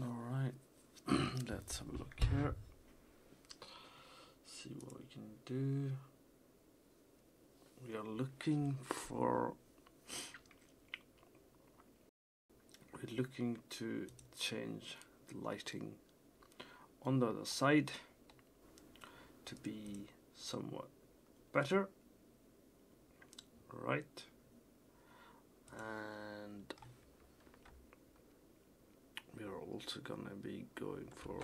Alright, let's have a look here. See what we can do. We are looking to change the lighting on the other side to be somewhat better. Right, and we are also gonna be going for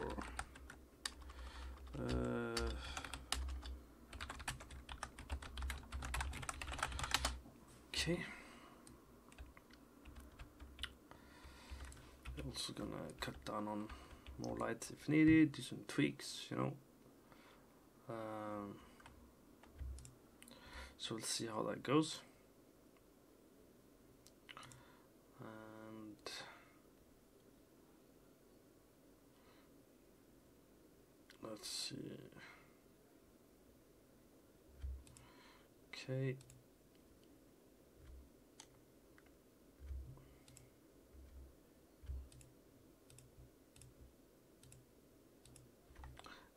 okay. We're also gonna cut down on more lights if needed, do some tweaks, you know. So we'll see how that goes. And let's see. Okay.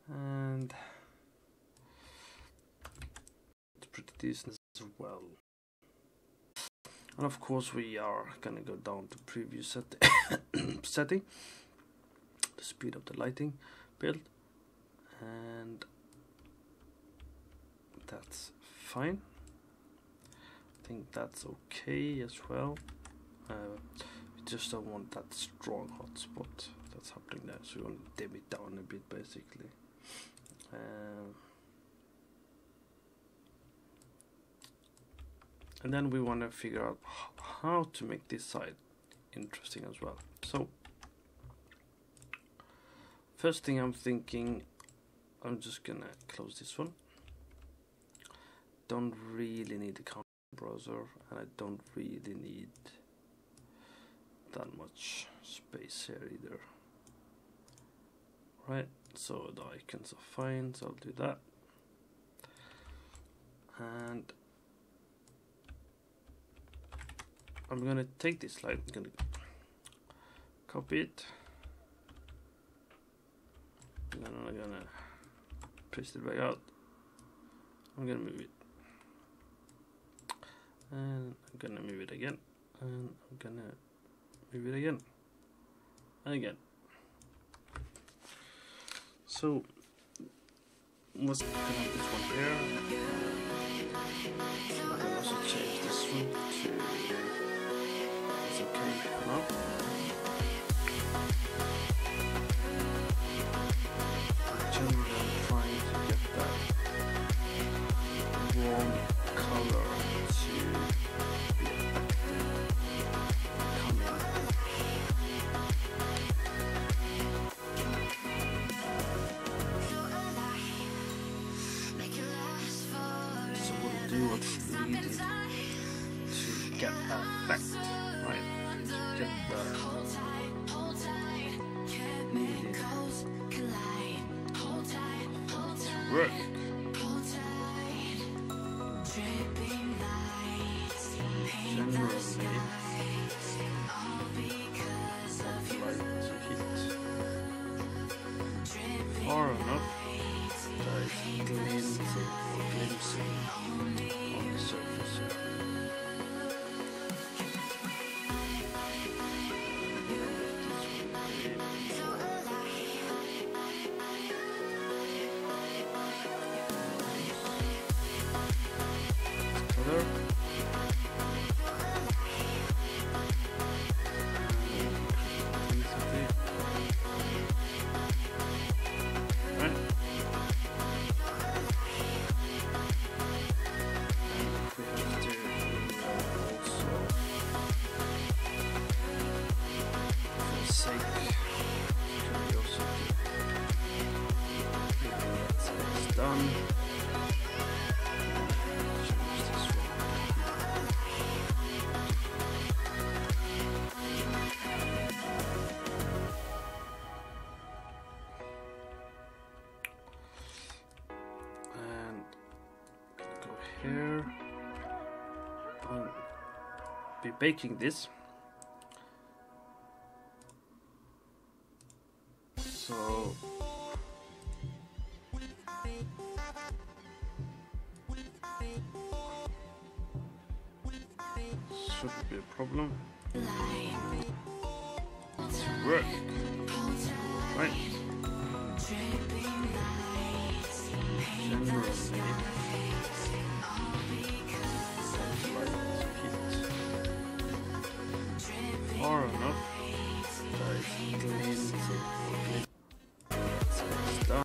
And it's pretty decent as well. And of course we are gonna go down to preview setting to speed up the lighting build, and that's fine. I think that's okay as well. We just don't want that strong hotspot that's happening there, so we want to dim it down a bit basically. And then we want to figure out how to make this side interesting as well. So first thing I'm thinking, I'm just gonna close this one. Don't really need the counter browser, and I don't really need that much space here either. Right, so the icons are fine, so I'll do that. And I'm gonna take this slide, I'm gonna copy it, and then I'm gonna paste it back out. I'm gonna move it, and I'm gonna move it again, and I'm gonna move it again, and again. So let's put this one there. I can also change this one to it's okay for now. Generally I'm trying to get that warm color to be coming. So we'll do what's needed to get that effect, right? Get that needed to work. Far enough that it's glimpsing on the surface here. Color. Done. And gonna go here. I'll be baking this. So shouldn't be a problem. It's work. Right. Generally, far enough that it leads to it's done.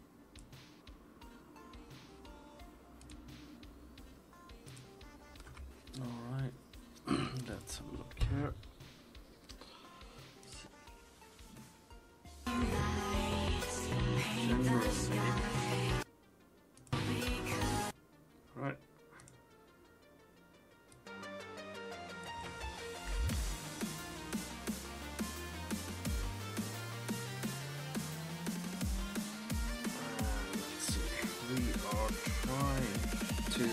Alright, let's have a look here. Right. Let's see. We are trying to.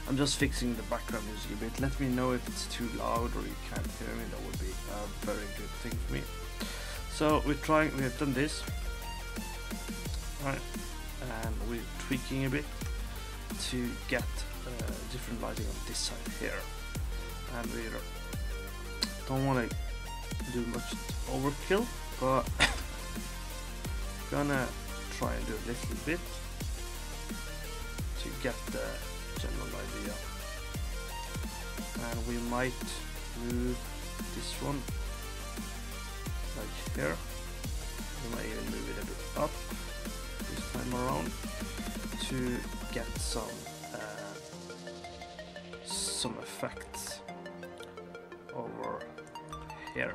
I'm just fixing the background music a bit. Let me know if it's too loud or you can't hear me. That would be a very good thing for me. So we have done this, right, and we're tweaking a bit to get different lighting on this side here, and we don't want to do much overkill, but gonna try and do a little bit to get the general idea. And we might move this one like here. We might even move it a bit up this time around to get some effects over here,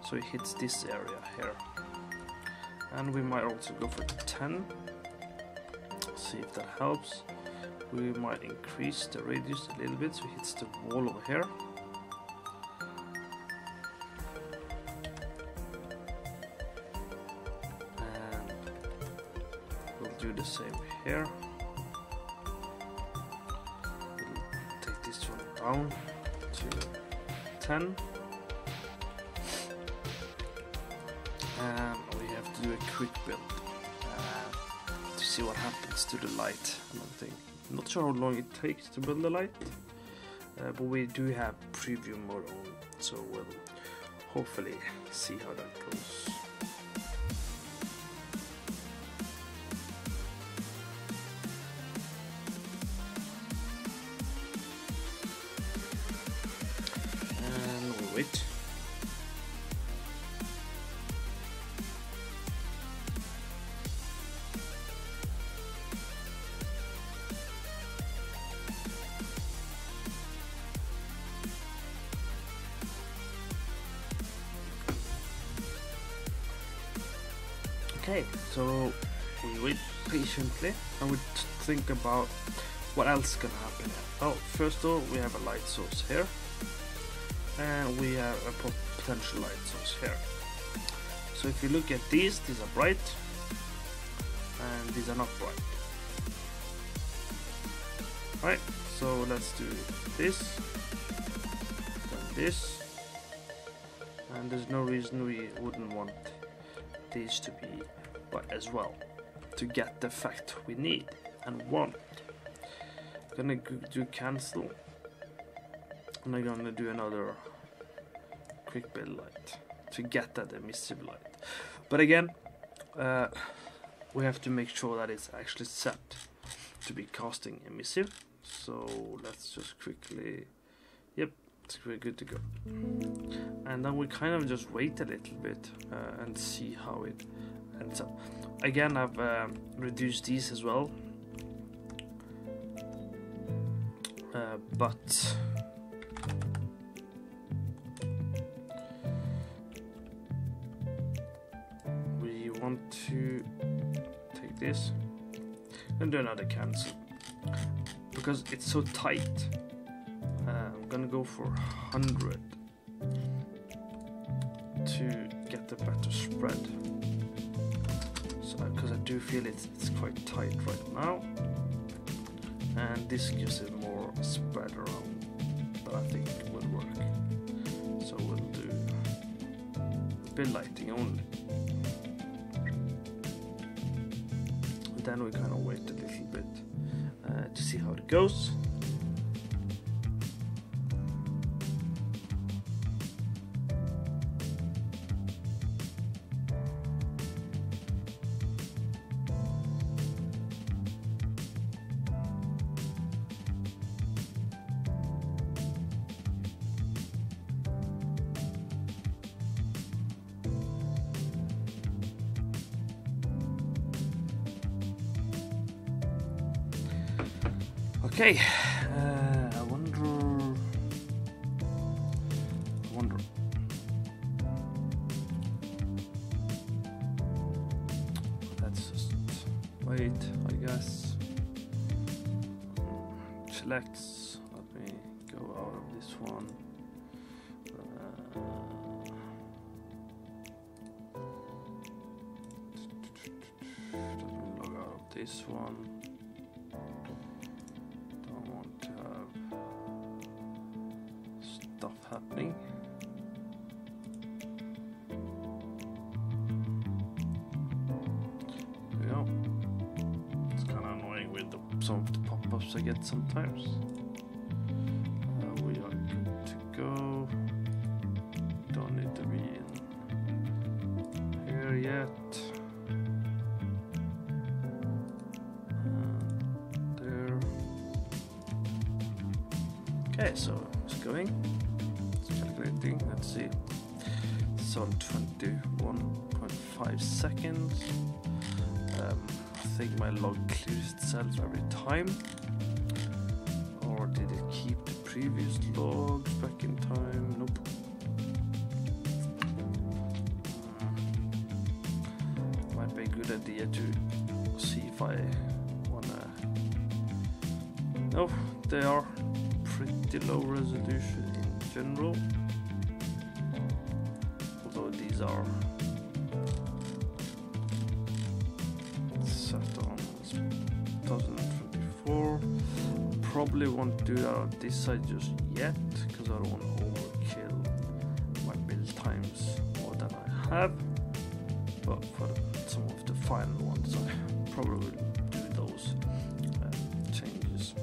so it hits this area here. And we might also go for 10, see if that helps. We might increase the radius a little bit so it hits the wall over here. And we'll do the same here. We'll take this one down to 10. And we have to do a quick build to see what happens to the light. I'm not sure how long it takes to build the light, but we do have preview mode on, so we'll hopefully see how that goes. And we'll wait. Okay, so we wait patiently and we think about what else is gonna happen here. Oh, first of all, we have a light source here, and we have a potential light source here. So if you look at these are bright, and these are not bright. Right, so let's do this, then this, and there's no reason we wouldn't want these to be but as well to get the effect we need and want. I'm gonna do cancel, and I'm gonna do another quick build light to get that emissive light. But again, we have to make sure that it's actually set to be casting emissive. So let's just quickly, yep, we're good to go. And then we kind of just wait a little bit and see how it ends up. Again, I've reduced these as well, but we want to take this and do another cancel because it's so tight. I'm gonna go for 100 to get a better spread. So, because I do feel it's quite tight right now, and this gives it more spread around that I think will work. So we'll do a bit lighting only. then we kind of wait a little bit to see how it goes. Okay, I wonder. Let's just wait, I guess. Selects. Let me go out of this one. Let me log out of this one. Stuff happening. There we go. It's kind of annoying with some of the pop-ups I get sometimes. We are good to go. Don't need to be in here yet. There. Okay, so it's going. Calculating, let's see. It's on 21.5 seconds. I think my log clears itself every time. Or did it keep the previous logs back in time? Nope. Might be a good idea to see if I wanna. No, they are pretty low resolution in general, although these are set on 2024. Probably won't do that on this side just yet because I don't want to overkill my build times more than I have, but for some of the final ones I probably will do those changes.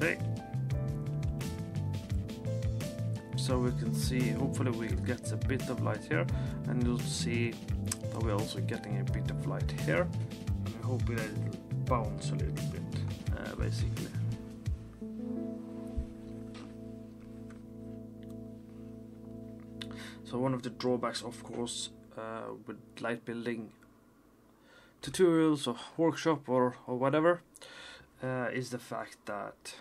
Okay, so we can see, hopefully we'll get a bit of light here, and you'll see that we're also getting a bit of light here, and I hope that it'll bounce a little bit, basically. So one of the drawbacks, of course, with light building tutorials or workshop or whatever, is the fact that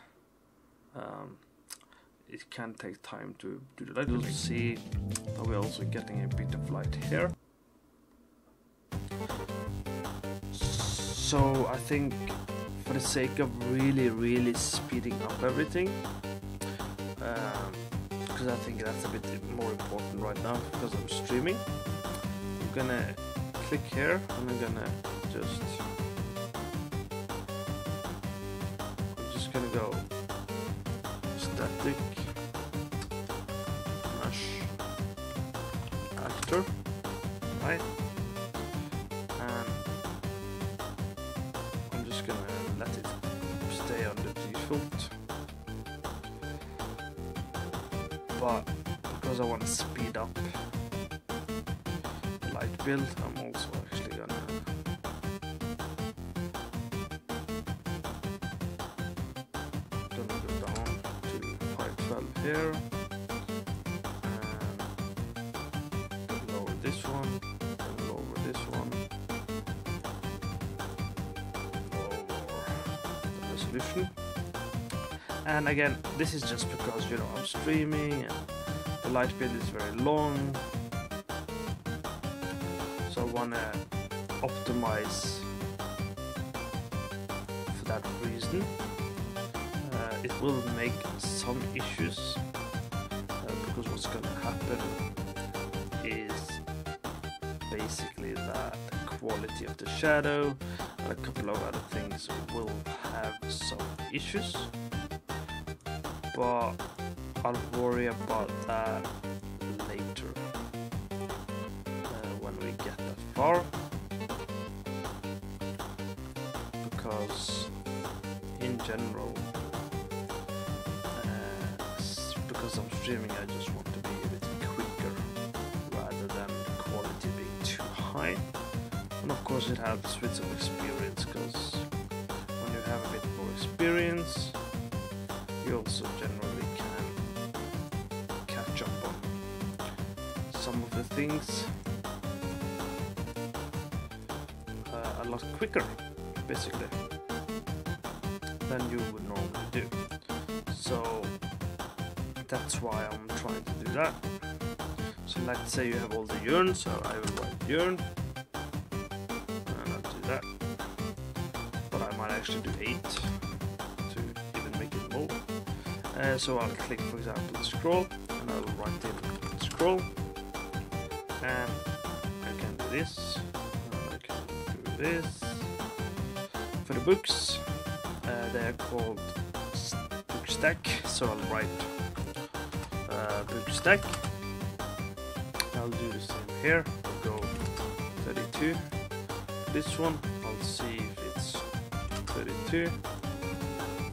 it can take time to do the light building. You'll see that we're also getting a bit of light here. So I think for the sake of really speeding up everything, because I think that's a bit more important right now because I'm streaming, I'm gonna click here and I'm gonna just gonna go static mesh actor, right? And I'm just gonna let it stay on the default. But because I want to speed up the light build, I'm also actually gonna go down to 512 here and lower this one, and lower this one, lower the resolution. And again, this is just because, you know, I'm streaming and the light build is very long, so I want to optimize for that reason. It will make some issues because what's going to happen is basically that the quality of the shadow and a couple of other things will have some issues, but I'll worry about that later when we get that far, because in general, because I'm streaming, I just want to be a bit quicker rather than the quality being too high. And of course it helps with some experience, because when you have a bit more experience, you also generally can catch up on some of the things a lot quicker, basically, than you would normally do. So that's why I'm trying to do that. So let's say you have all the urns, so I will write urn, and I'll do that. But I might actually do 8 to even make it more. So I'll click, for example, the scroll, and I'll write in scroll, and I can do this, and I can do this. For the books, they are called book stack, so I'll write book stack. I'll do the same here. I'll go 32. This one, I'll see if it's 32.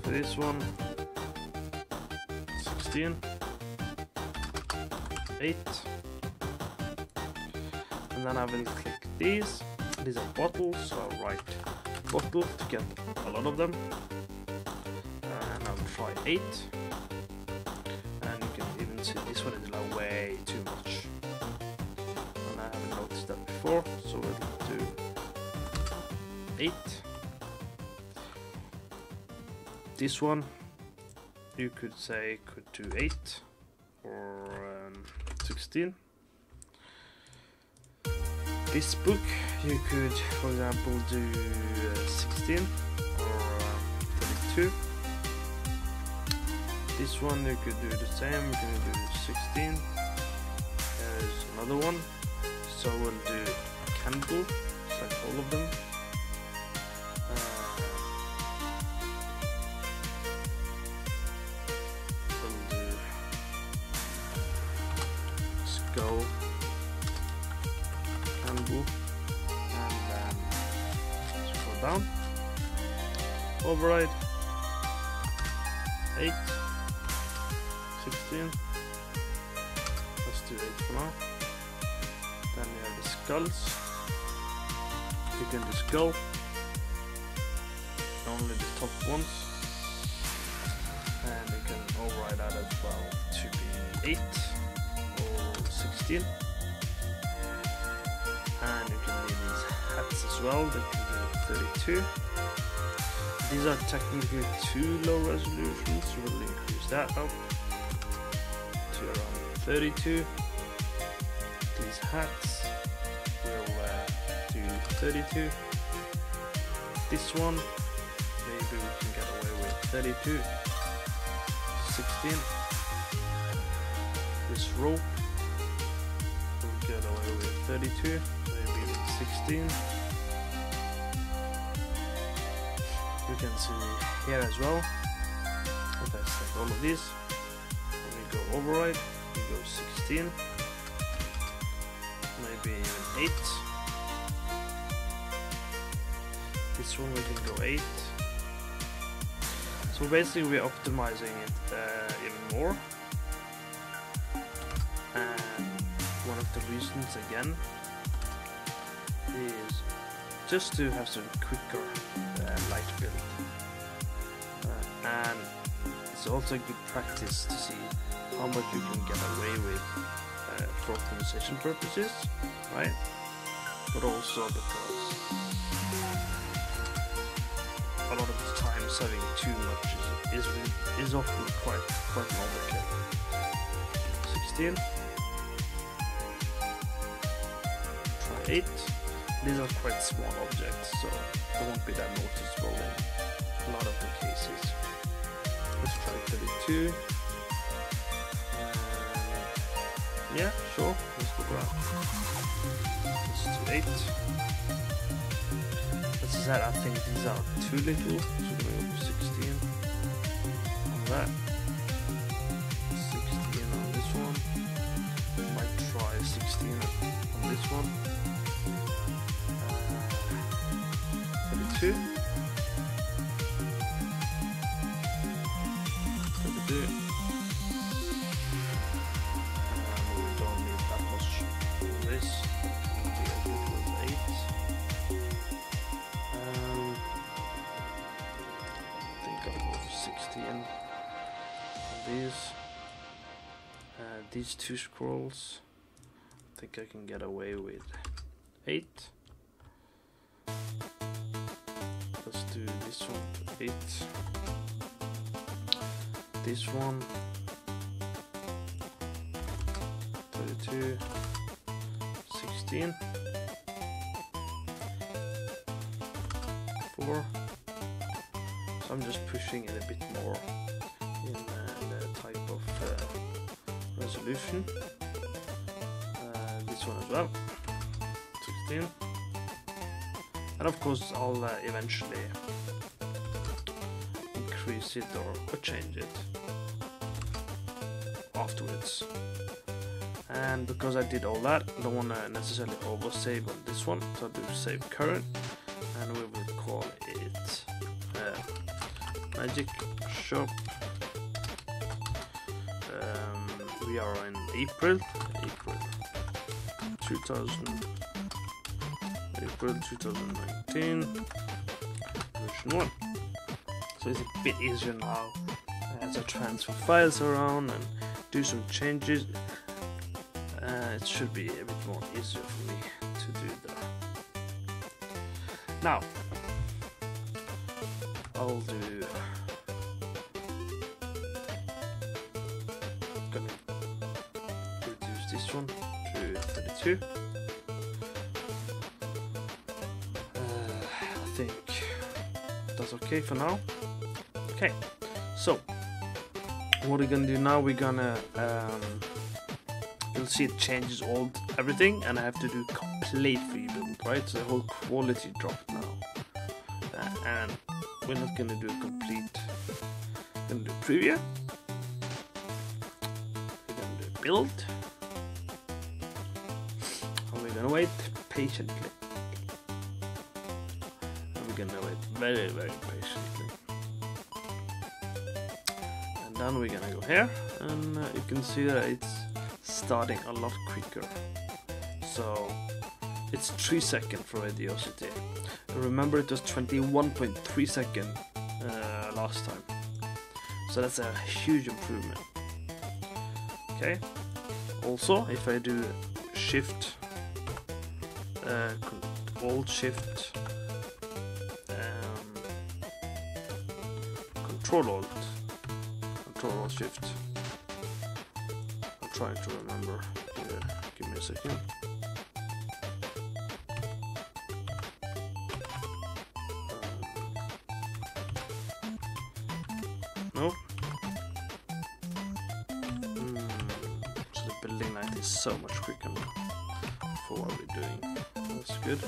For this one, 16, 8, and then I will click these. These are bottles, so I'll write bottle to get a lot of them, and I'll try 8. And you can even see this one is like way too much, and I haven't noticed that before, so we'll do 8. This one you could say could do 8 or 16. This book you could, for example, do 16 or 32. This one you could do the same, you can do 16. There's another one, so we'll do a candle, select all of them. We'll do skull, candle, and then scroll down, override 8, 16. Let's do 8 for now. Then we have the skulls. You can do skull, only the top ones, and you can override that as well to be 8 or 16. And you can leave these hats as well, they can do 32. These are technically too low resolution, so we'll increase that up to around 32. These hats will do 32. This one, maybe we can get away with 32. 16. This rope will get away with 32, maybe with 16. You can see here as well, if I select all of these, when we go override, we go 16, maybe even 8. This one we can go 8. So basically we're optimizing it even more. And one of the reasons again is just to have some quicker light build, and it's also a good practice to see how much you can get away with for optimization purposes, right? But also because a lot of the times having too much is often quite an overkill. 16. Try 8. These are quite small objects, so they won't be that noticeable in a lot of the cases. Let's try 32. Yeah, sure, let's go around. Let's do 8. As I said, I think these are too little, so we're going to that. 16 on this one. Might try 16 on this one. 32. 32. We don't need that much on this. It was 8. I think I'll go for 16 on these two scrolls. I think I can get away with 8. Let's do this one to 8. This one 32, 16, 4. So I'm just pushing it a bit more in the type of resolution. This one as well, 16. And of course I'll eventually increase it or change it afterwards. And because I did all that, I don't want to necessarily oversave on this one, so I'll do save current, and we will call it Magic Shop. We are in April 2019, version 1. So it's a bit easier now as I transfer files around and do some changes. It should be a bit more easier for me to do that. Now I'll do gonna reduce this one to 32. I think that's okay for now. Okay, so what we're gonna do now, we're gonna you'll see it changes everything, and I have to do complete rebuild, right? So the whole quality dropped now, and we're not gonna do a complete. We're gonna do a preview. We're gonna do a build, and we're gonna wait patiently. And we're gonna wait very, very patiently. And then we're gonna go here, and you can see that it's starting a lot quicker. So it's 3 seconds for radiosity. Remember, it was 21.3 seconds last time. So that's a huge improvement. Okay. Also, if I do Shift, Alt Shift, Control Alt Shift. I'm trying to remember. Give me a second. No. So the building light is so much quicker now for what we're doing. That's good.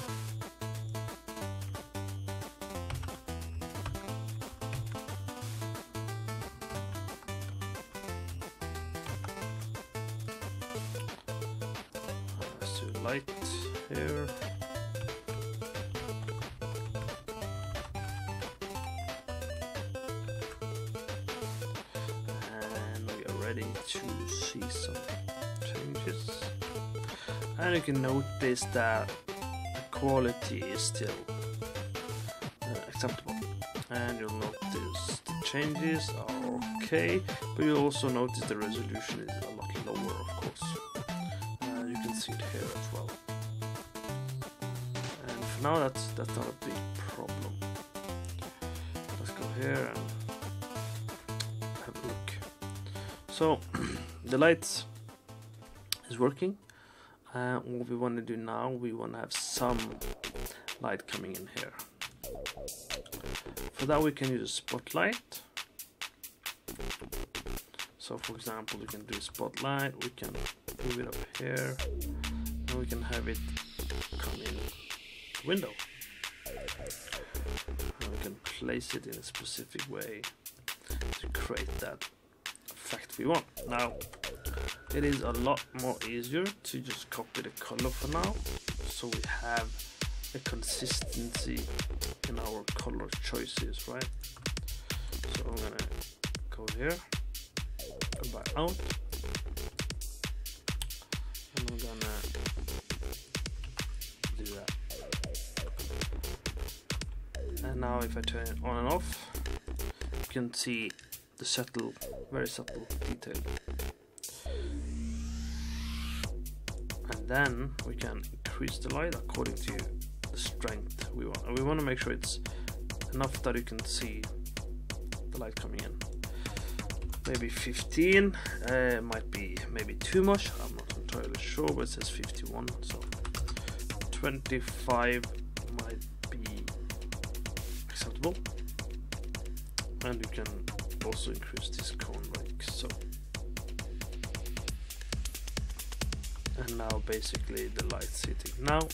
Let's do light here. Ready to see some changes, and you can notice that the quality is still acceptable, and you'll notice the changes are okay, but you'll also notice the resolution is a lot lower, of course. You can see it here as well, and for now that's not a big problem. Let's go here and have a look. So the lights is working. What we want to do now, we want to have some light coming in here. For that we can use a spotlight. So for example, we can do a spotlight, we can move it up here, and we can have it come in the window. And we can place it in a specific way. to create that effect we want. Now it is a lot more easier to just copy the color for now, so we have a consistency in our color choices, right? So I'm gonna go here, go back out, and I'm gonna do that. And now if I turn it on and off, you can see the subtle, very subtle detail. And then we can increase the light according to the strength we want. And we want to make sure it's enough that you can see the light coming in. Maybe 15, might be maybe too much, I'm not entirely sure, but it says 51, so 25 might be acceptable. And you can also increase this cone like so. And now basically the light's hitting. Now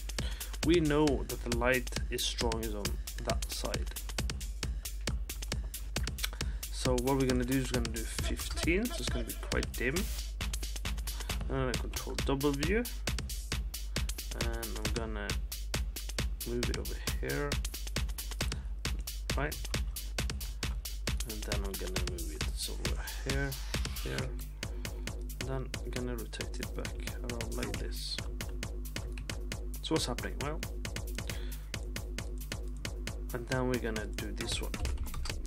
we know that the light is strongest on that side. So what we're gonna do is we're gonna do 15, so it's gonna be quite dim. And I'm gonna control double view, and I'm gonna move it over here, right? And then I'm gonna move it somewhere here, here. And then I'm gonna rotate it back around like this. So what's happening? Well, and then we're gonna do this one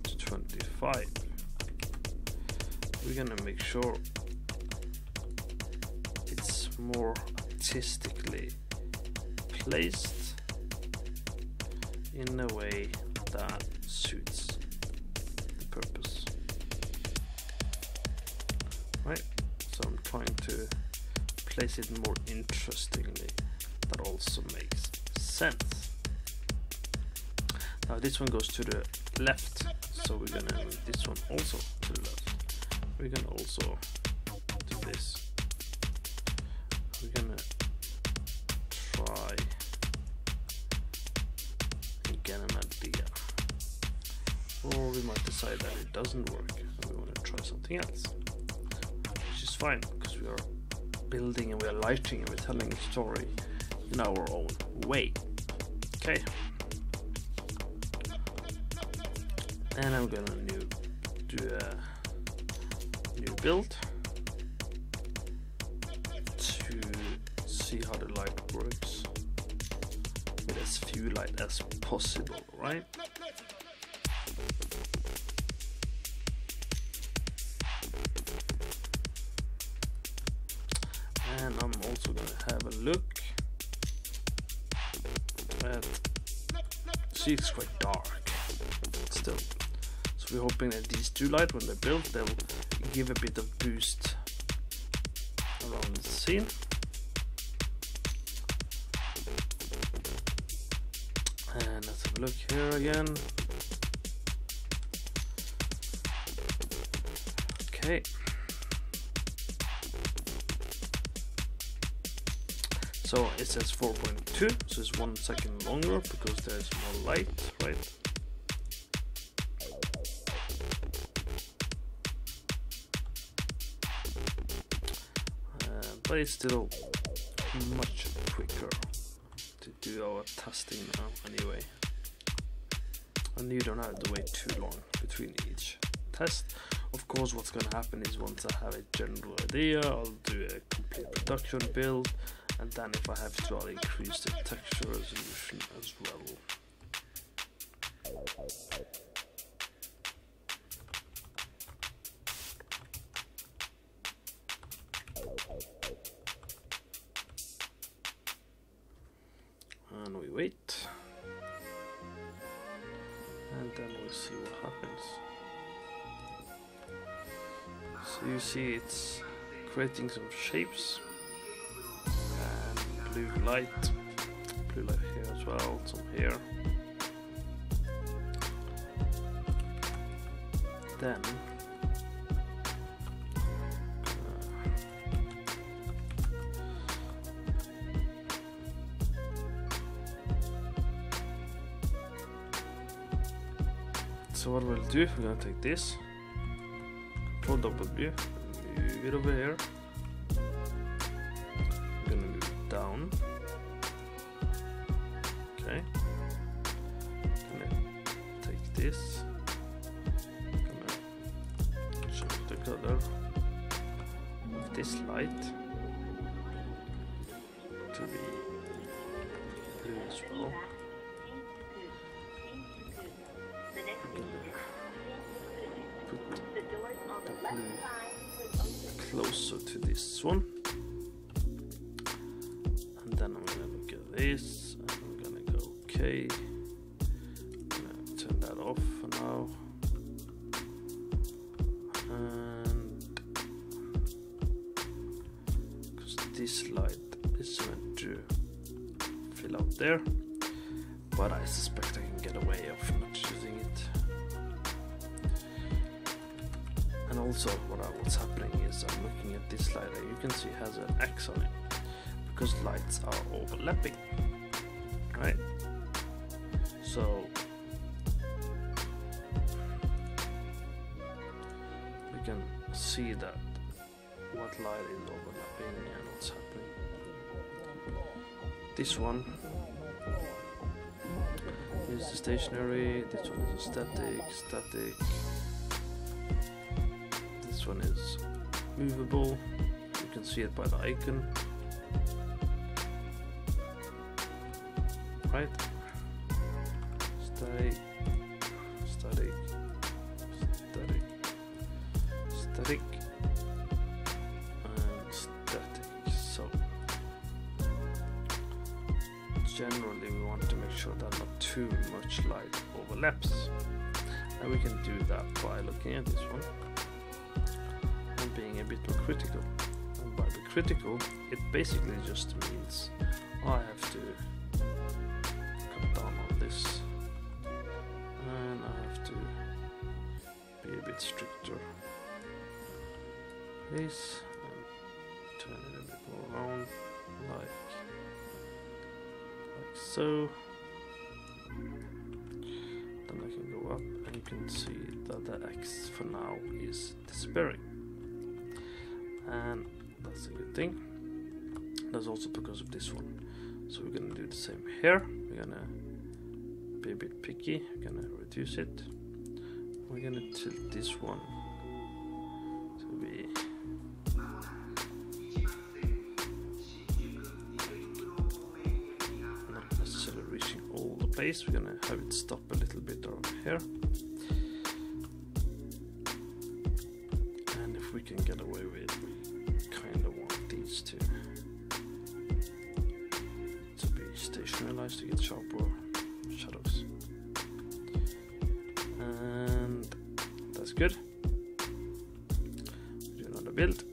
to 25. We're gonna make sure it's more artistically placed in a way that suits the purpose, right? So I'm trying to place it more interestingly, that also makes sense. Now this one goes to the left, so we're gonna move this one also to the left. We're gonna also do this. We're gonna try and get an idea, or we might decide that it doesn't work and we want to try something else, which is fine because we are building and we are lighting and we're telling a story in our own way. Okay, and I'm gonna do a new build to see how the light works with as few light as possible, right? And I'm also gonna have a look at, see, it's quite dark still, so we're hoping that these two lights, when they're built, they'll give a bit of boost around the scene. And let's have a look here again. Okay. So it says 4.2, so it's 1 second longer because there's more light, right? But it's still much quicker to do our testing now anyway. And you don't have to wait too long between each test. Of course, what's going to happen is once I have a general idea, I'll do a complete production build, and then if I have to, I'll increase the texture resolution as well. And we wait, and then we'll see what happens. So you see it's creating some shapes, and blue light here as well, some here. Then so what we'll do, we're gonna take this Control W, move it over here. I'm gonna move it down. Okay. Gonna take this. Gonna change the color of this light to be blue as well. Closer to this one, and then I'm gonna look at this and I'm gonna go okay. I'm gonna turn that off for now, and because this light is meant to fill out there, but I suspect I can get away of not using it. And also what's happening is I'm looking at this light and you can see it has an X on it because lights are overlapping, right? So we can see that what light is overlapping and what's happening. This one is stationary, this one is static. This one is movable. You can see it by the icon, right? Static, static, static, static, and static. So generally we want to make sure that not too much light overlaps, and we can do that by looking at this one and being a bit more critical. And by the critical, it basically just means I have to cut down on this, and I have to be a bit stricter. This, and turn it a bit more around, like so. Then I can go up and you can see that the X for now is disappearing, and that's a good thing. That's also because of this one. So we're gonna do the same here. We're gonna be a bit picky. We're gonna reduce it. We're gonna tilt this one to be not necessarily reaching all the place. We're gonna have it stop a little bit around here. And if we can get away with it, we kind of want these to be stationarized to get sharper shadows. And that's good. Do another build.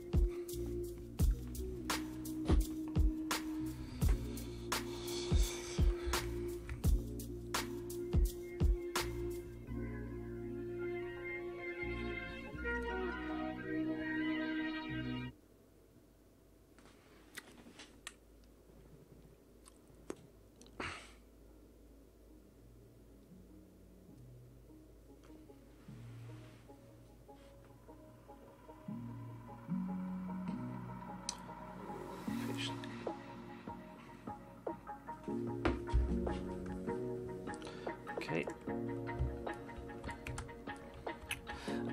Okay,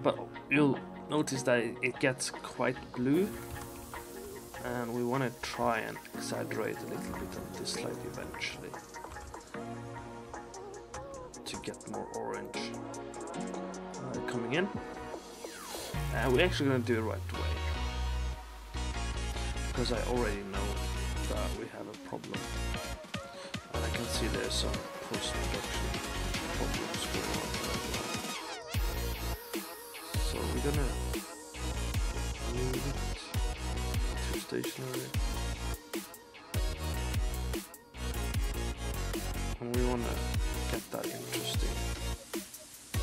but you'll notice that it gets quite blue, and we want to try and exaggerate a little bit on this light eventually to get more orange coming in, and we're actually going to do it right away because I already know that we have a problem, and I can see there's some post-production problems going on. So we're gonna move it to stationary, and we wanna get that interesting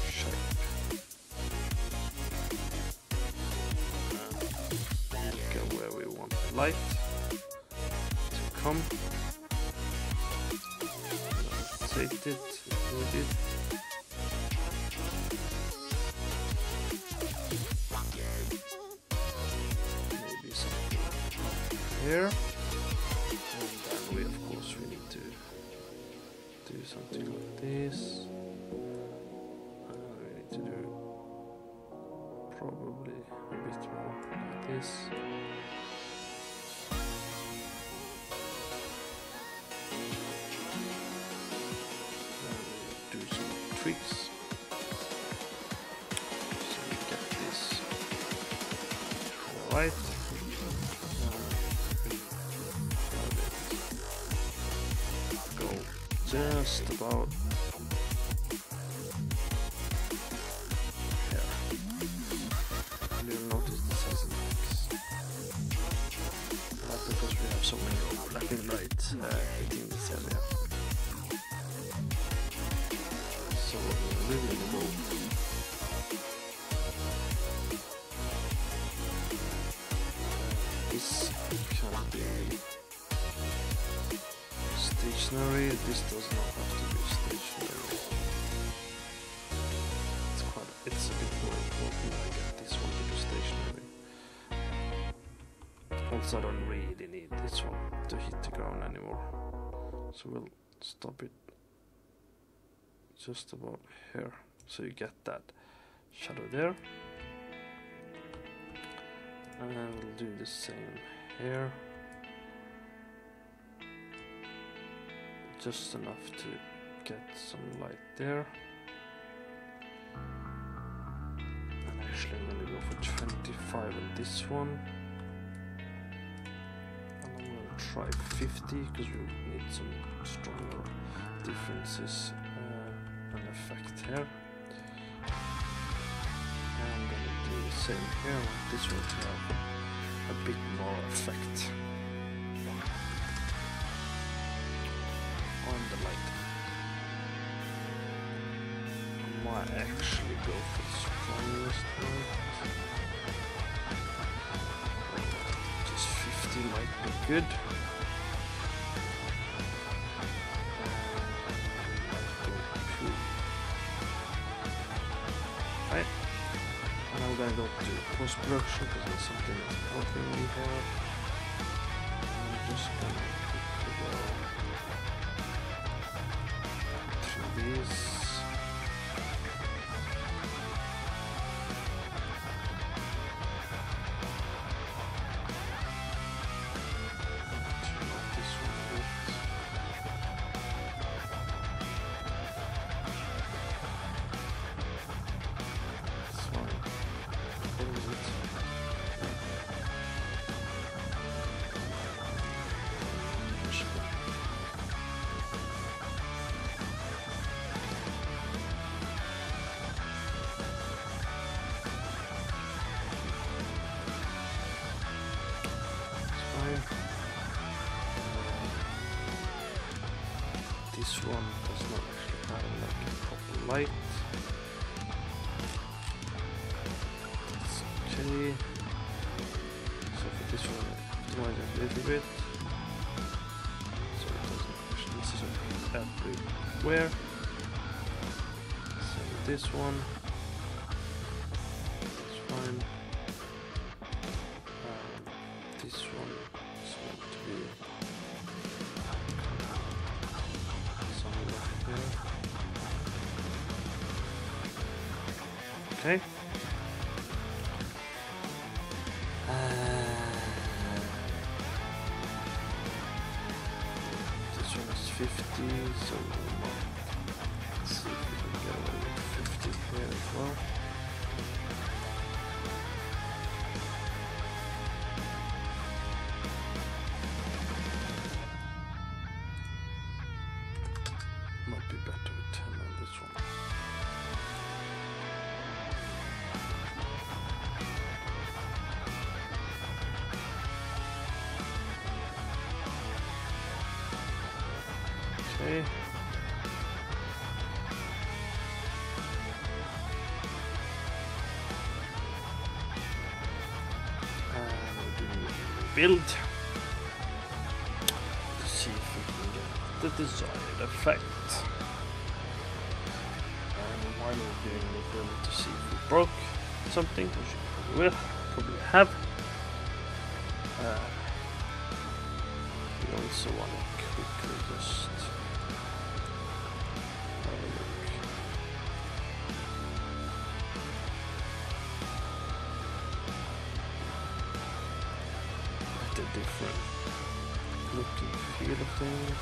shape. And look at where we want the light to come. Take it, move it. here, and then we of course we need to do something like this. We need to do probably a bit more like this. Do some tweaks. So we get this right. Go just about here. You'll notice this has an X. That's because we have so many overlapping lights hitting this area. So we're really low. This can be stationary. This does not have to be stationary. It's a bit more important I get this one to be stationary. Also, I don't really need this one to hit the ground anymore. So we'll stop it just about here, so you get that shadow there, and we'll do the same here, just enough to get some light there. And actually I'm gonna go for 25 on this one, and I'm gonna try 50 because we need some stronger differences. An effect here, and I'm gonna do the same here. This one to have a bit more effect on the light. I might actually go for the strongest light. Just 50 might be good. And I'm gonna go to post-production because there's something that's helping me here. I'm just gonna quickly go through these. Turn off this one a bit. This one does not actually have like a proper light. It's okay. So for this one, optimize it a little bit. So it doesn't actually, this is everywhere. So this one, that's fine. This one is going to be okay. This one is 50, so let's see if we can get away with 50 here as well. Might be better with 10 on this one. Okay. And we'll do build to see if we can get the desired effect. And while we're doing the build to see if we broke something, which we probably will, probably have. also want to quickly just have a look. At the different look and feel of things.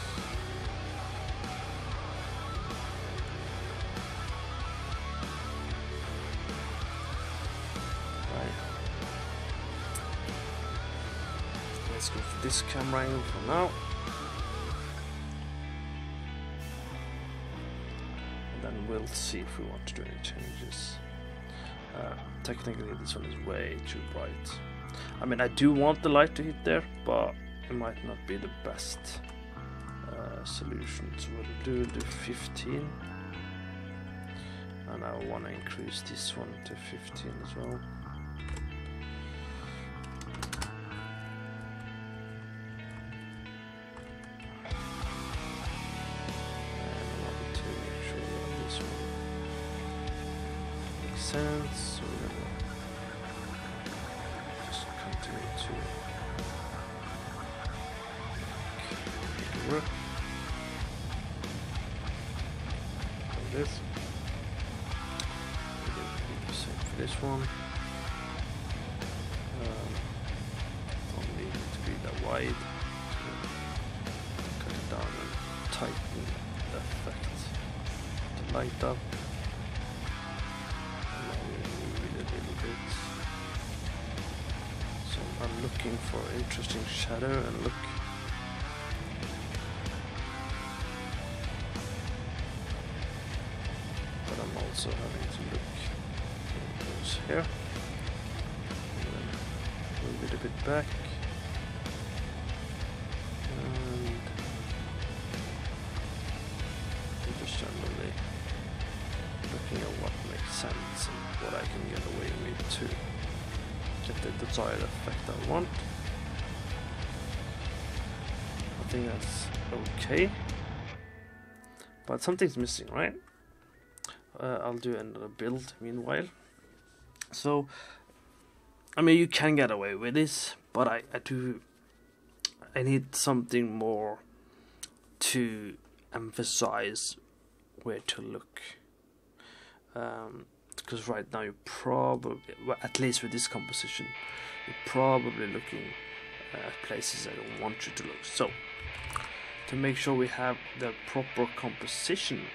Let's go for this camera angle for now. And then we'll see if we want to do any changes. Technically this one is way too bright. I mean, I do want the light to hit there, but it might not be the best solution. So we'll do 15. And I want to increase this one to 15 as well. So we're gonna just continue to make it work like this. We're gonna do the same for this one. Don't need it to be that wide. Cut it down and tighten the effect to light up. So I'm looking for interesting shadow and look. But I'm also having to look at those here. And then move it a bit back. And I'm just generally looking at what makes sense and what I can get away with to get the desired effect I want. I think that's okay, but something's missing, right? I'll do another build meanwhile. So, I mean, you can get away with this, but I need something more to emphasize where to look. Because right now you're probably, well, at least with this composition, you're probably looking at places I don't want you to look. So, to make sure we have the proper composition,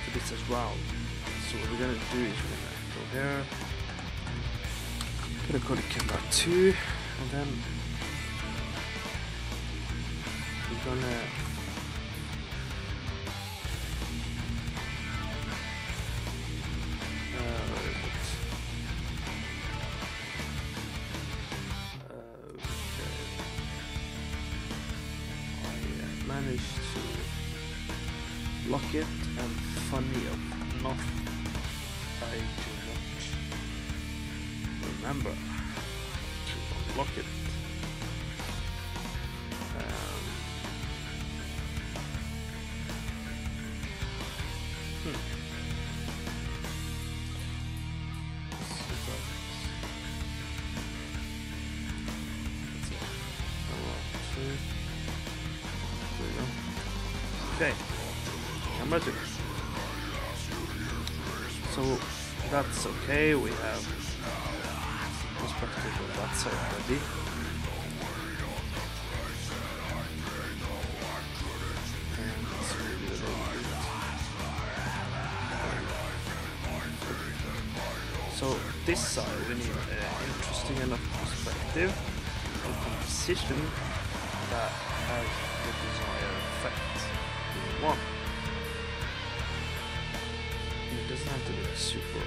to this as well. So what we're gonna do is we're gonna go here, gonna go to camera 2, and then we're gonna managed to lock it, and funny enough I do not remember to unlock it. Okay, camera 2. So that's okay, we have perspective on that side already. And let's move it a little bit. So this side we need an interesting enough perspective and composition that has the desired effect. One. And it doesn't have to be super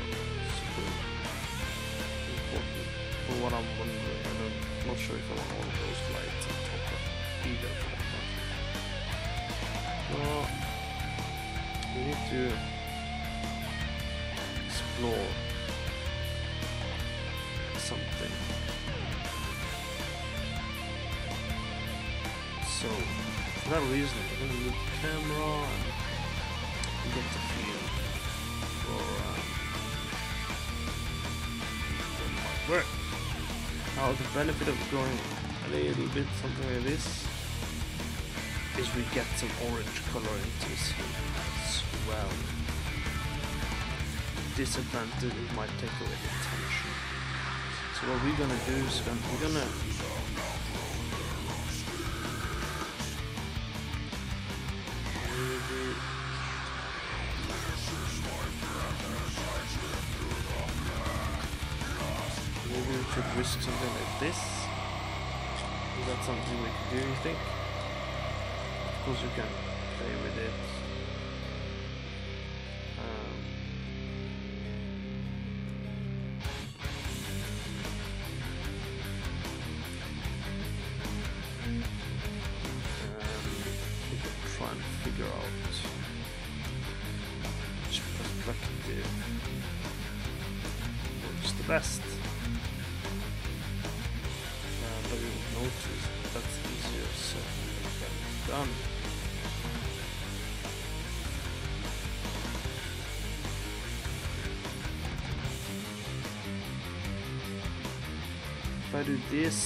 important. For what I'm wondering, I'm not sure if I want all of those lights on top of either for that matter. Well, we need to explore something. So for that reason, I'm going to move the camera and get the feel for it might work. Now the benefit of going a little bit something like this is we get some orange color into the scene as well. Disadvantage, it might take away the tension. So what we're gonna do is we're gonna maybe we should risk something like this. Is that something we can do, you think? Of course you can play with it. We can try and figure out which perspective works the best. But you will notice that's easier said than done. If I do this,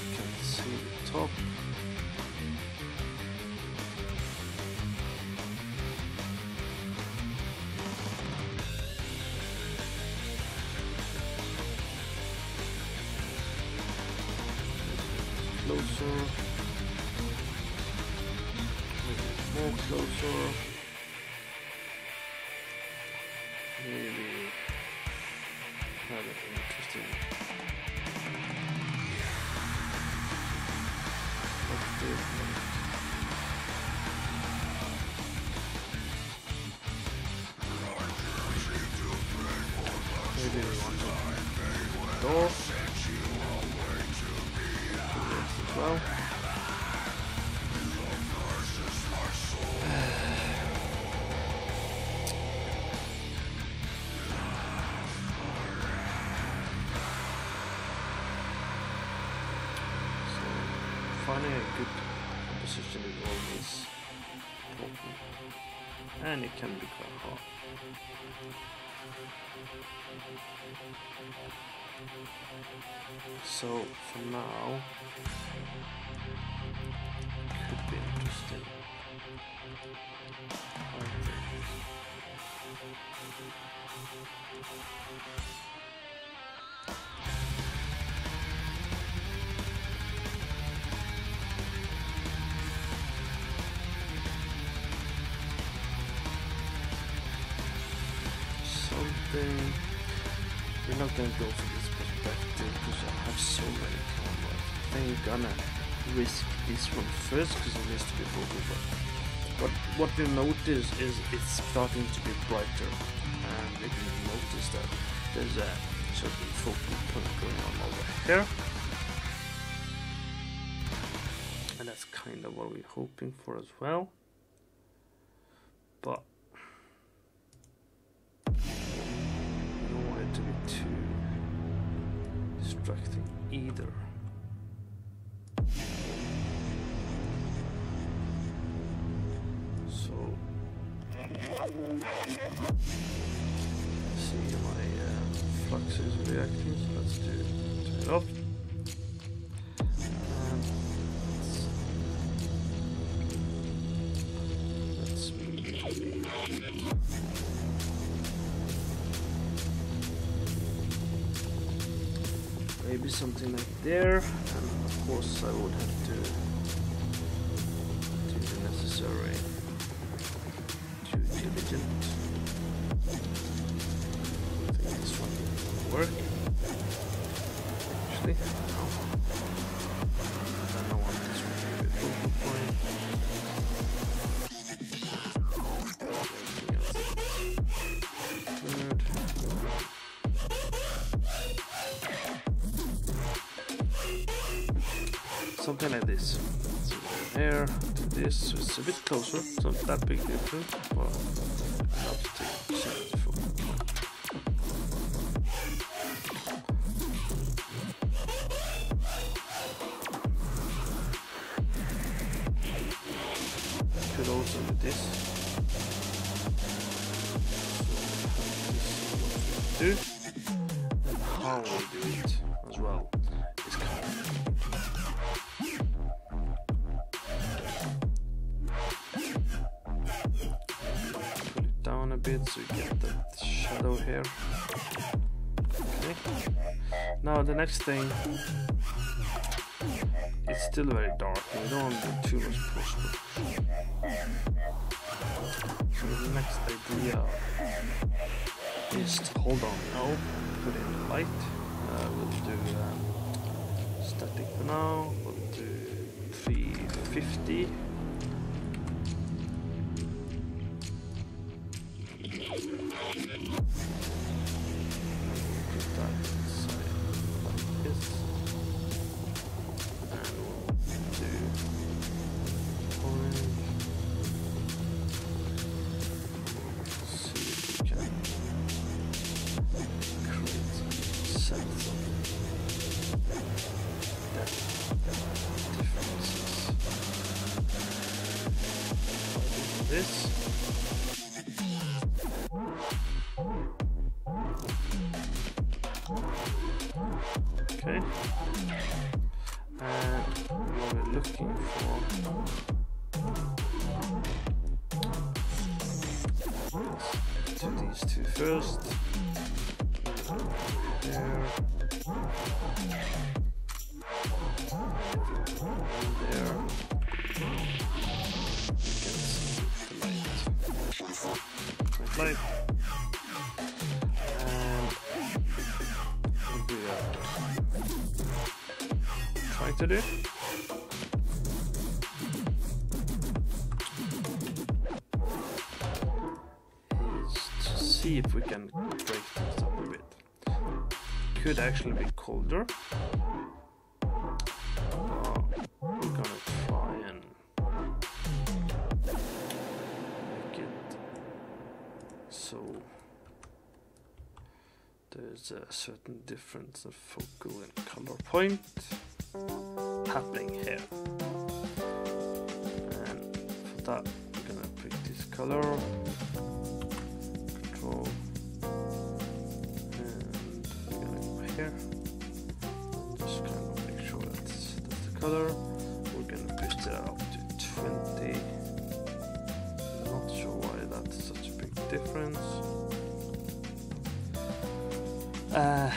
you can see the top. Closer, maybe more closer, maybe rather interesting. What's this like? Maybe we want to door. Well, so finding a good composition is always important, and it can be quite hard. So for now, could be interesting. Something. We're not gonna go for this perspective because I have so many cameras. I think we're gonna risk this one first because it needs to be focal. But what you notice is it's starting to be brighter, and if you notice that there's a certain focal point going on over here, and that's kind of what we're hoping for as well. But I don't want it to be too distracting either. So see my flux is reacting, so let's turn it off. Let's maybe something like there, and of course I would have to do the necessary due diligence. I think this one will work. Actually, no. I don't want this one to be a focal point. Something like this. So here to this, so it's a bit closer. It's not that big difference, but enough to take 74. Could also do this. So do and how we as well is kind of pull it down a bit so you get that shadow here. Okay. Now the next thing, it's still very dark and we don't want to do too much push. So the next idea is to hold on now, put in the light. We'll do static for now. We'll do 350. Put that inside like this. And we'll do orange. See if we can create sets of depth differences. This. Okay. And what we're looking for is do these two first. There. There. Light. And what we are trying to do is to see if we can break things up a bit. Could actually be colder. We're gonna try and make it so there's a certain difference of focal and color point happening here. And for that we're gonna pick this color, control, and we're gonna go here. Just kind of make sure that's the color. We're gonna push that up to 20. Not sure why that's such a big difference. And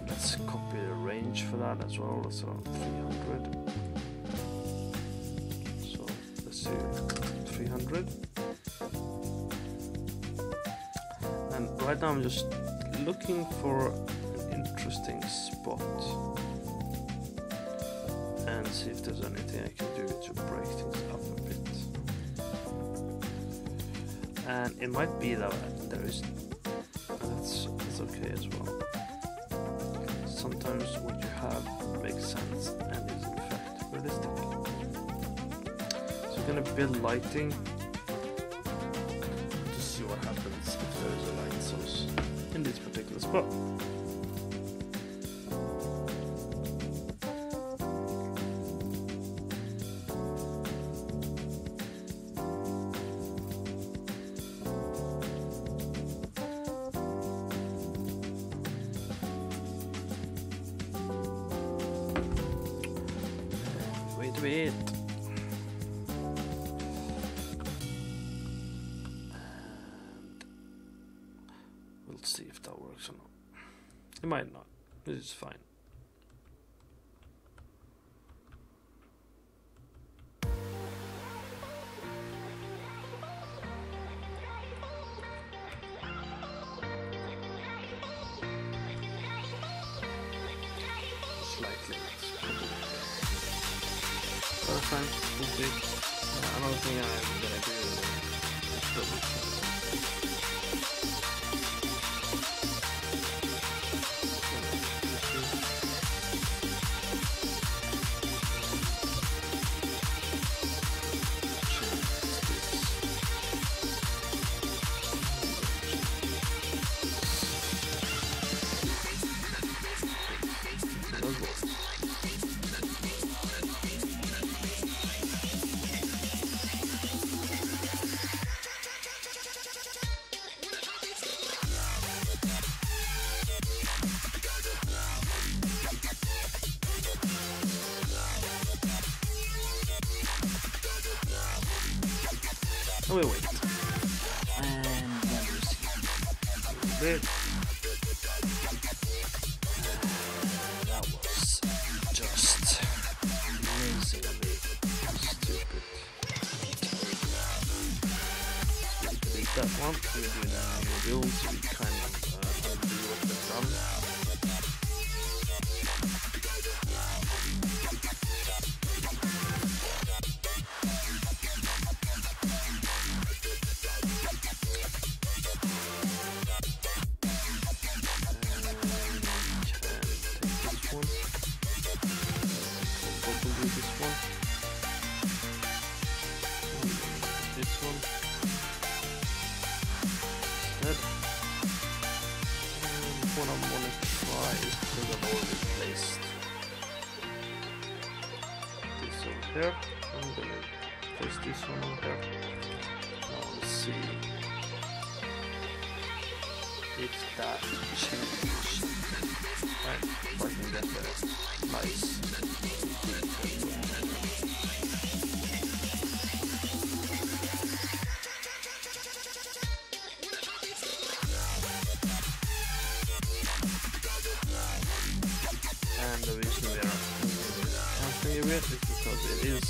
let's copy the range for that as well. That's around 300. So let's do 300. And right now I'm just looking for an interesting spot and see if there's anything I can do to break things up a bit. And it might be that there is. That's okay as well. Sometimes what you have makes sense and is in fact realistic. So we're gonna build lighting to see what happens if there is a light source in this particular spot. Wait. And we'll see if that works or not. It might not. This is fine. Slightly less. Fine, we'll see. Another thing I'm gonna do is double check. And we wait. And then we see a bit. That was just amazingly stupid. So we delete that one. We're doing a reveal, so we kind of undo what we've done. What I want to try is, because I've already placed this over here, I'm going to place this one over here. I want to see if that changed. Right, if I can get a nice detail. And the reason we are cancelling it is because it is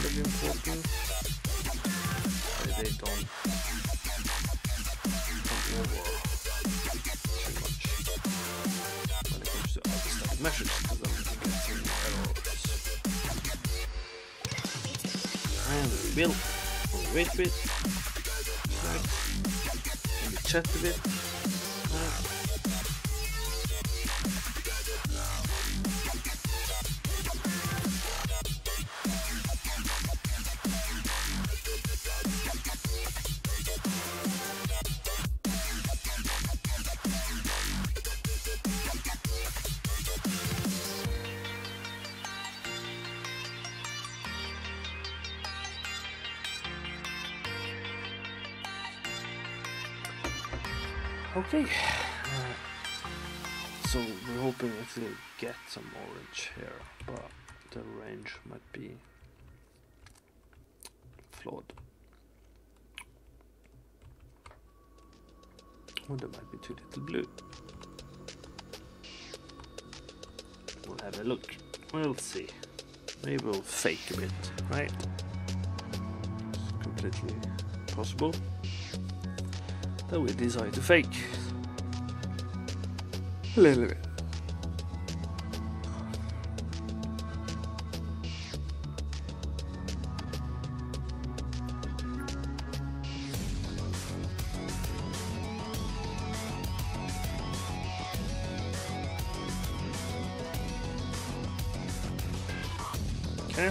really important that they don't come over too much when it comes to other static measures, because then we can get some errors. And we rebuild, we wait a bit, and we chat a bit. Okay, so we're hoping it will get some orange here, but the range might be flawed. Or there might be too little blue. We'll have a look. We'll see. Maybe we'll fake a bit, right? It's completely possible that we decide to fake a little bit. Okay,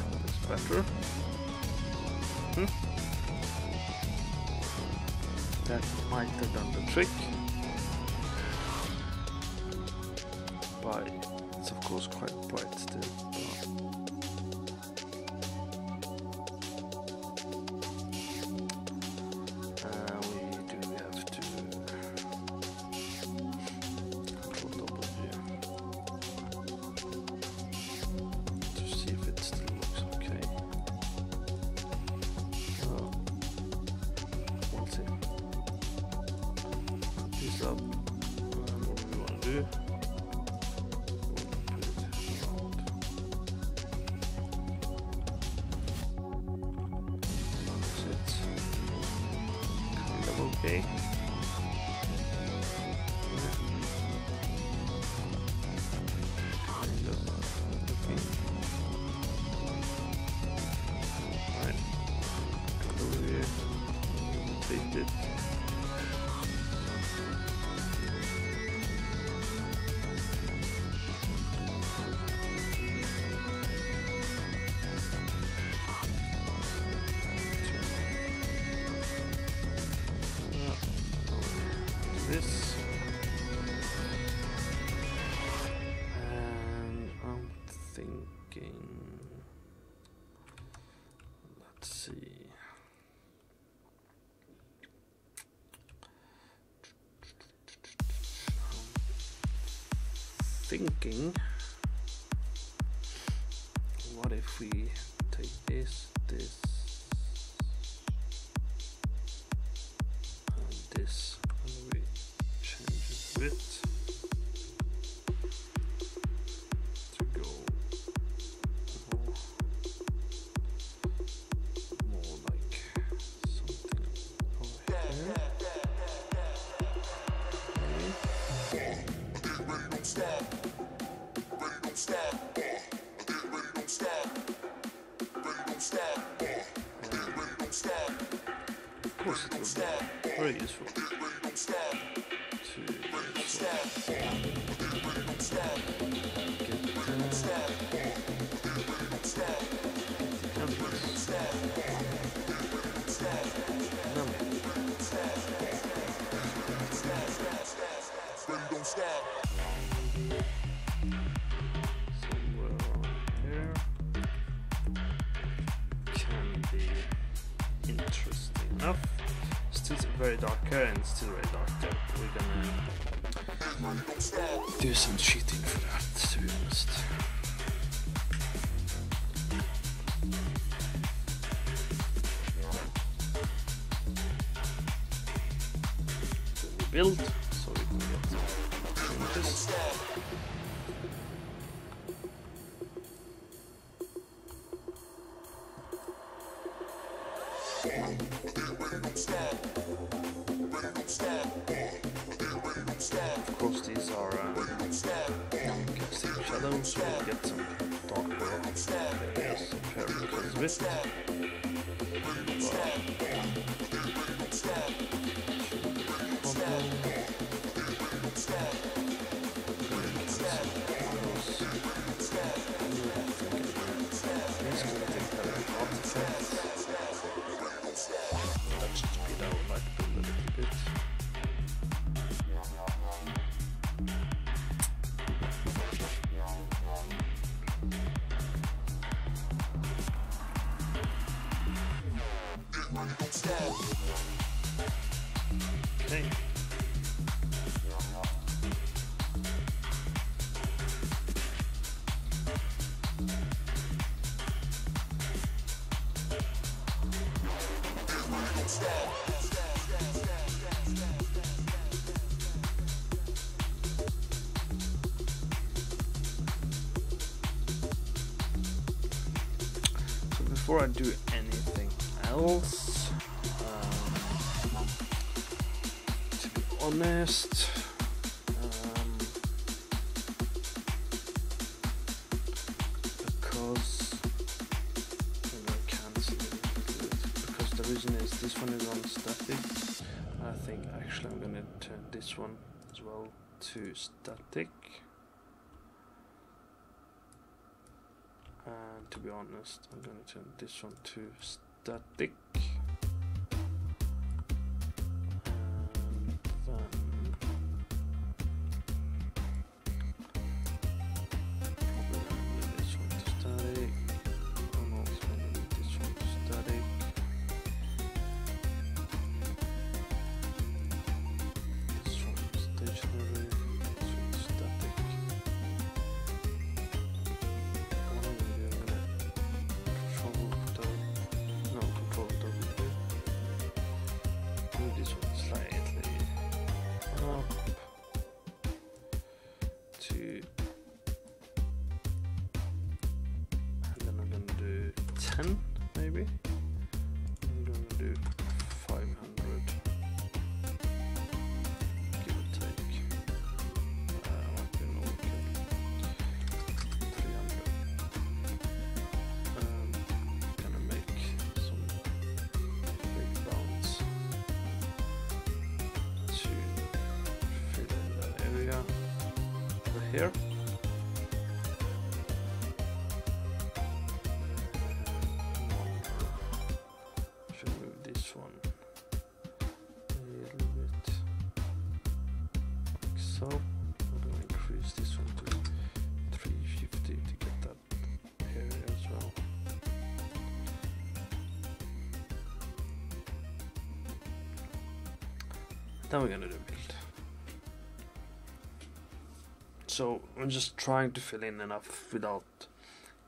that's better. That might have done the trick, but it's of course quite bright still. We have to control W to see if it still looks okay. We'll see. This up, and what we want to do, put it around. That's it. Kind of okay. Yeah. Kind of okay. Right. Go over here. Take it. This, and I'm thinking, let's see, thinking, what if we take this, bit to go more like something over here. Of course, it will be very useful to somewhere around here can be interesting enough. Still very dark here and still very dark there. We're gonna do some cheating for that, to be honest. So we build so we can get some changes. Of course, these are casting shadows, so we'll get some darker areas up here because of it. That should speed our light build a little bit. Okay. So before I do anything else, to be honest, because I can't see it, because the reason is this one is on static. I think actually I'm gonna turn this one as well to static. And to be honest, I'm going to turn this one to static. And then probably this one to static. I'm also going to move this one to static. This one stationary. This one static. This one slightly up to, and then I'm going to do 10 maybe. I'm going to do 500, give or take. Might be an overkill. 300. Gonna make some big bounce to fill in that area over here. Should move this one a little bit like so. I'm going to increase this one to 350 to get that area as well. Then we're gonna do build. So I'm just trying to fill in enough without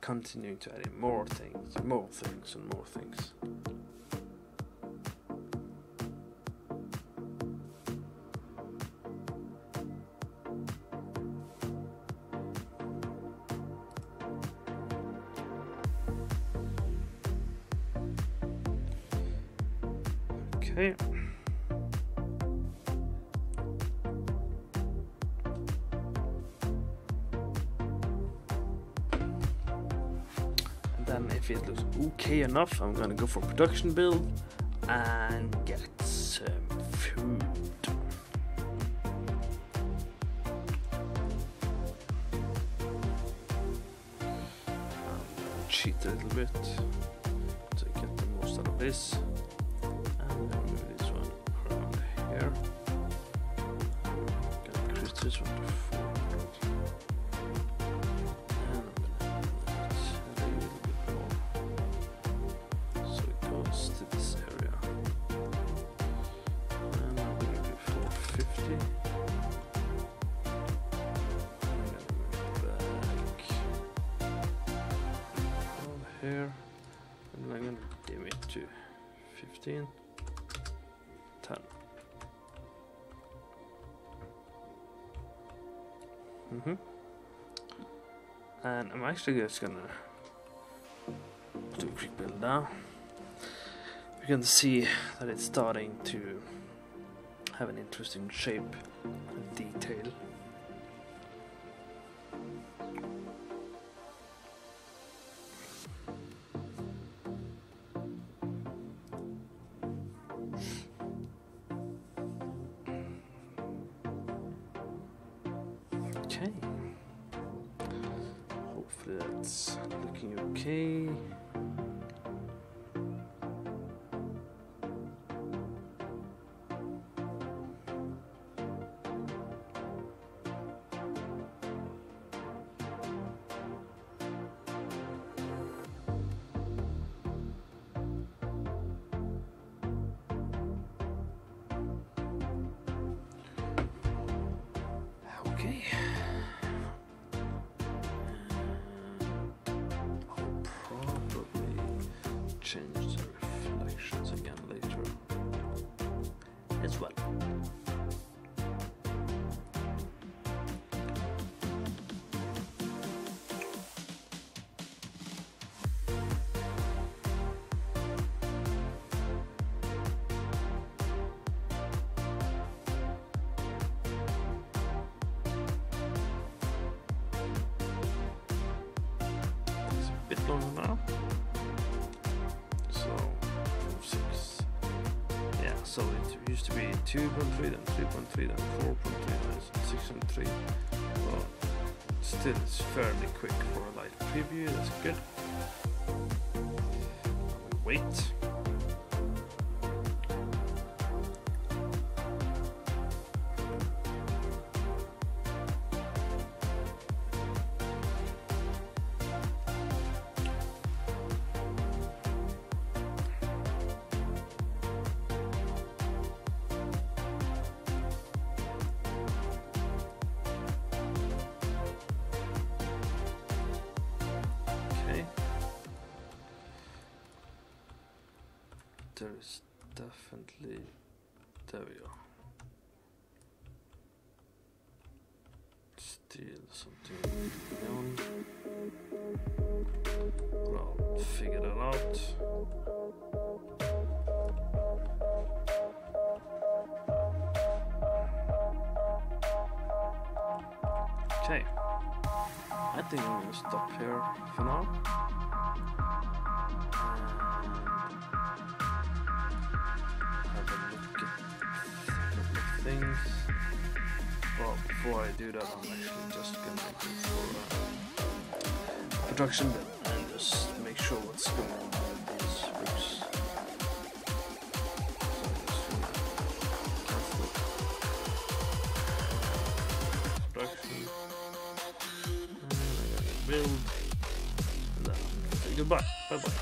continuing to add in more things, and more things. Okay. And then if it looks okay enough, I'm gonna go for production build and get some food. Cheat a little bit to get the most out of this. And then move this one around here. Gonna increase this one to 400. And I'm gonna move it a little bit more. So it goes to this area. And I'm gonna do 450. Here, and I'm going to dim it to 15, 10. And I'm actually just gonna do a quick build now. You can see that it's starting to have an interesting shape and detail. Okay, hopefully that's looking okay. Okay. I'll probably change the reflections again later as well. Bit longer now. So 6. Yeah, so it used to be 2.3, then 3.3, then 4.3, then 6.3. Well, still it's fairly quick for a light preview. That's good. Wait. There is definitely, there we go. Still something going on. Well, figure that out. Okay, I think I'm gonna stop here for now. Things. Well, before I do that, I'm actually just gonna go for production bit and just make sure what's going on with these roofs. So I'm just gonna cancel production, and I'm gonna build, and then say goodbye. Bye bye.